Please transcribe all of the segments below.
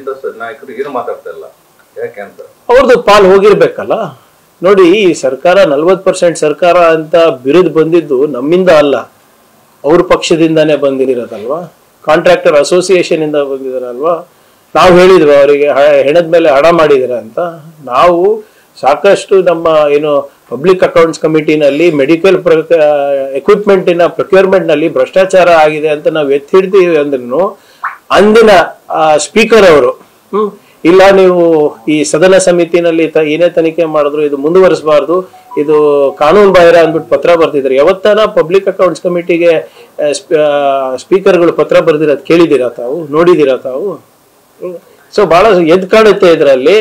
ಅಲ್ಲಿಂದ ನಾಯಕರು ಏನು ಮಾತಾಡ್ತಾ ಇಲ್ಲ, ಯಾಕೆ ಅಂತ? ಅವ್ರದ್ದು ಪಾಲ್ ಹೋಗಿರ್ಬೇಕಲ್ಲ. ನೋಡಿ, ಈ ಸರ್ಕಾರ 40% ಸರ್ಕಾರ ಅಂತ ಬಿರುದು ಬಂದಿದ್ದು ನಮ್ಮಿಂದ ಅಲ್ಲ, ಅವ್ರ ಪಕ್ಷದಿಂದಾನೇ ಬಂದಿರೋದಲ್ವಾ, ಕಾಂಟ್ರಾಕ್ಟರ್ ಅಸೋಸಿಯೇಷನ್ ಇಂದ ಬಂದಿದಾರಲ್ವಾ. ನಾವು ಹೇಳಿದ್ವಿ ಅವರಿಗೆ ಹೆಣದ ಮೇಲೆ ಹಣ ಮಾಡಿದಿರ ಅಂತ. ನಾವು ಸಾಕಷ್ಟು ನಮ್ಮ ಏನು ಪಬ್ಲಿಕ್ ಅಕೌಂಟ್ಸ್ ಕಮಿಟಿನಲ್ಲಿ ಮೆಡಿಕಲ್ ಎಕ್ವಿಪ್ಮೆಂಟಿನ ಪ್ರೊಕ್ಯೂರ್ಮೆಂಟ್ ನಲ್ಲಿ ಭ್ರಷ್ಟಾಚಾರ ಆಗಿದೆ ಅಂತ ನಾವು ಎತ್ತಿ ಹಿಡ್ತೀವಿ ಅಂದ್ರೂ ಅಂದಿನ ಸ್ಪೀಕರ್ ಅವರು ಇಲ್ಲ, ನೀವು ಈ ಸದನ ಸಮಿತಿನಲ್ಲಿ ಏನೇ ತನಿಖೆ ಮಾಡಿದ್ರು ಇದು ಮುಂದುವರಿಸಬಾರ್ದು, ಇದು ಕಾನೂನು ಬಾಹಿರ ಅಂದ್ಬಿಟ್ಟು ಪತ್ರ ಬರ್ತಿದ್ರು. ಯಾವತ್ತಾನ ಪಬ್ಲಿಕ್ ಅಕೌಂಟ್ಸ್ ಕಮಿಟಿಗೆ ಸ್ಪೀಕರ್ಗಳು ಪತ್ರ ಬರ್ದಿರೋದು ಕೇಳಿದಿರಾ ತಾವು, ನೋಡಿದಿರಾ ತಾವು? ಸೊ ಬಹಳ ಎದ್ ಕಾಣುತ್ತೆ ಇದರಲ್ಲಿ.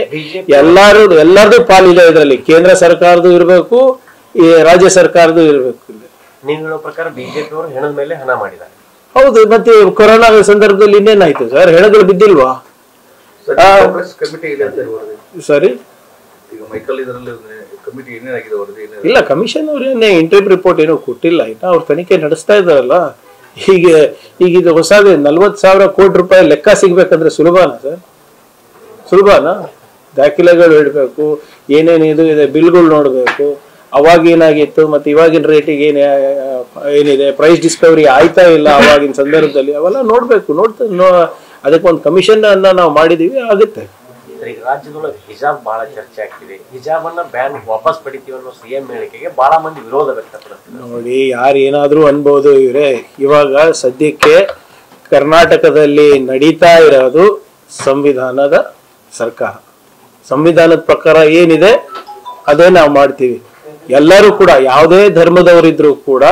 ಎಲ್ಲಾರ್ದು ಪಾಲಿದೆ ಇದರಲ್ಲಿ. ಕೇಂದ್ರ ಸರ್ಕಾರದ್ದು ಇರಬೇಕು, ಈ ರಾಜ್ಯ ಸರ್ಕಾರದ್ದು ಇರಬೇಕು. ನೀವು ಹೇಳೋ ಪ್ರಕಾರ ಬಿಜೆಪಿ ಅವರು ಹೆಣದ ಮೇಲೆ ಹಣ ಮಾಡಿದ್ದಾರೆ. ಹೌದು, ಮತ್ತೆ ಕೊರೋನಾ ಸಂದರ್ಭದಲ್ಲಿ ಇನ್ನೇನಾಯ್ತು ಸರ್? ಹೆಣಗಳು ಬಿದ್ದಿಲ್ವಾ? ಸರಿ, ಇಲ್ಲ, ಕಮಿಷನ್ ಅವ್ರೇನೆ ಇಂಟರ್ವ್ಯೂ ರಿಪೋರ್ಟ್ ಏನೋ ಕೊಟ್ಟಿಲ್ಲ, ಆಯ್ತಾ? ಅವ್ರು ತನಿಖೆ ನಡೆಸ್ತಾ ಇದಾರಲ್ಲ. ಈಗ ಇದು ಹೊಸದ 40,000 ಕೋಟಿ ರೂಪಾಯಿ ಲೆಕ್ಕ ಸಿಗ್ಬೇಕಂದ್ರೆ ಸುಲಭನಾ ಸರ್? ಸುಲಭನಾ? ದಾಖಲೆಗಳು ಇಡಬೇಕು, ಏನೇನು ಇದು ಇದೆ ಬಿಲ್ಗಳು ನೋಡ್ಬೇಕು, ಅವಾಗ ಏನಾಗಿತ್ತು ಮತ್ತೆ ಇವಾಗಿನ ರೇಟಿಗೆ ಏನಿದೆ, ಪ್ರೈಸ್ ಡಿಸ್ಕವರಿ ಆಯ್ತಾ ಇಲ್ಲ ಅವಾಗಿನ ಸಂದರ್ಭದಲ್ಲಿ, ಅವೆಲ್ಲ ನೋಡ್ಬೇಕು. ಅದಕ್ಕೊಂದು ಕಮಿಷನ್ ಅನ್ನ ನಾವು ಮಾಡಿದೀವಿ, ಆಗುತ್ತೆ. ಈಗ ರಾಜ್ಯದೊಳಗೆ ಹಿಜಾಬ್ ಬಹಳ ಚರ್ಚೆ ಆಗ್ತಿದೆ. ಹಿಜಾಬ್ ಅನ್ನ ಬ್ಯಾನ್ ವಾಪಸ್ ಪಡಿತೀವಿ ಅನ್ನೋ ಸಿಎಂ ಹೇಳಿಕೆಗೆ ಬಹಳ ಮಂದಿ ವಿರೋಧ ವ್ಯಕ್ತಪಡಿಸ್ತಾರೆ. ನೋಡಿ, ಯಾರು ಏನಾದ್ರೂ ಅನ್ಬೋದು ಇವ್ರೆ, ಇವಾಗ ಸದ್ಯಕ್ಕೆ ಕರ್ನಾಟಕದಲ್ಲಿ ನಡೀತಾ ಇರೋದು ಸಂವಿಧಾನದ ಸರ್ಕಾರ. ಸಂವಿಧಾನದ ಪ್ರಕಾರ ಏನಿದೆ ಅದೇ ನಾವು ಮಾಡ್ತೀವಿ. ಎಲ್ಲರೂ ಕೂಡ, ಯಾವುದೇ ಧರ್ಮದವರಿದ್ರು ಕೂಡ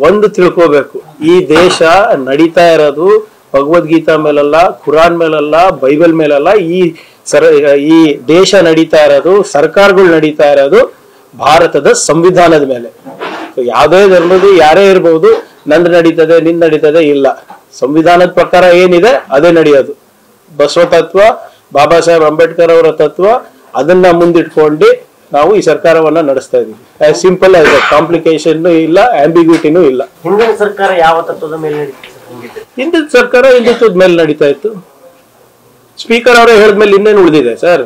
ಒಂದು ತಿಳ್ಕೋಬೇಕು, ಈ ದೇಶ ನಡೀತಾ ಇರೋದು ಭಗವದ್ಗೀತಾ ಮೇಲಲ್ಲ, ಕುರಾನ್ ಮೇಲಲ್ಲ, ಬೈಬಲ್ ಮೇಲಲ್ಲ. ಈ ದೇಶ ನಡೀತಾ ಇರೋದು, ಸರ್ಕಾರಗಳು ನಡೀತಾ ಇರೋದು ಭಾರತದ ಸಂವಿಧಾನದ ಮೇಲೆ. ಯಾವುದೇ ಧರ್ಮದ ಯಾರೇ ಇರಬಹುದು, ನಂದು ನಡೀತದೆ ನಿಂದು ನಡೀತದೆ ಇಲ್ಲ. ಸಂವಿಧಾನದ ಪ್ರಕಾರ ಏನಿದೆ ಅದೇ ನಡೆಯೋದು. ಬಸವ ತತ್ವ, ಬಾಬಾ ಸಾಹೇಬ್ ಅಂಬೇಡ್ಕರ್ ಅವರ ತತ್ವ, ಅದನ್ನ ಮುಂದಿಟ್ಕೊಂಡು ನಾವು ಈ ಸರ್ಕಾರವನ್ನ ನಡೆಸ್ತಾ ಇದೀವಿ. ಆಸ್ ಸಿಂಪಲ್ ಆಸ್ ಕಾಂಪ್ಲಿಕೇಶನ್ ಇಲ್ಲ, ಆಂಬಿಗ್ಯೂಟಿನೂ ಇಲ್ಲ. ಹಿಂದಿನ ಸರ್ಕಾರ ಯಾವ ತತ್ವದ ಮೇಲೆ ನಡೀತಿದೆ? ಹಿಂದಿನ ಸರ್ಕಾರ ಹಿಂದುತ್ವದ ಮೇಲೆ ನಡೀತಾ ಇತ್ತು. ಸ್ಪೀಕರ್ ಅವರೇ ಹೇಳಿದ್ಮೇಲೆ ಇನ್ನೇನು ಉಳಿದಿದೆ ಸರ್?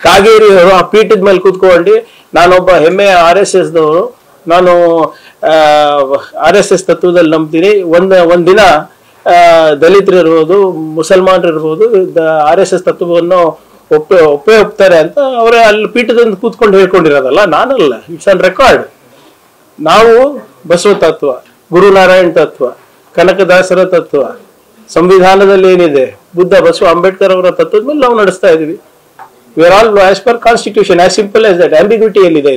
ಕಾಗೇರಿ ಅವರು ಆ ಪೀಠದ ಮೇಲೆ ಕೂತ್ಕೊಂಡು, ನಾನೊಬ್ಬ ಹೆಮ್ಮೆಯ RSS ದವರು, ನಾನು RSS ತತ್ವದಲ್ಲಿ ನಂಬ್ತೀನಿ, ಒಂದಿನ ದಲಿತರು ಇರ್ಬೋದು, ಮುಸಲ್ಮಾನರು ಇರ್ಬೋದು, RSS ತತ್ವವನ್ನು ಒಪ್ತಾರೆ ಅಂತ ಅವರೇ ಅಲ್ಲಿ ಪೀಠದಿಂದ ಕೂತ್ಕೊಂಡು ಹೇಳ್ಕೊಂಡಿರೋದಲ್ಲ, ನಾನಲ್ಲ. It's on record. ನಾವು ಬಸವ ತತ್ವ, ಗುರುನಾರಾಯಣ್ ತತ್ವ, ಕನಕದಾಸರ ತತ್ವ, ಸಂವಿಧಾನದಲ್ಲಿ ಏನಿದೆ, ಬುದ್ಧ, ಬಸವ, ಅಂಬೇಡ್ಕರ್ ಅವರ ತತ್ವದ ಮೇಲೆ ನಾವು ನಡೆಸ್ತಾ ಇದೀವಿ. We are all as per constitution, as simple as that. Ambiguity ಎಲ್ಲಿದೆ ಇದ್ರೆ?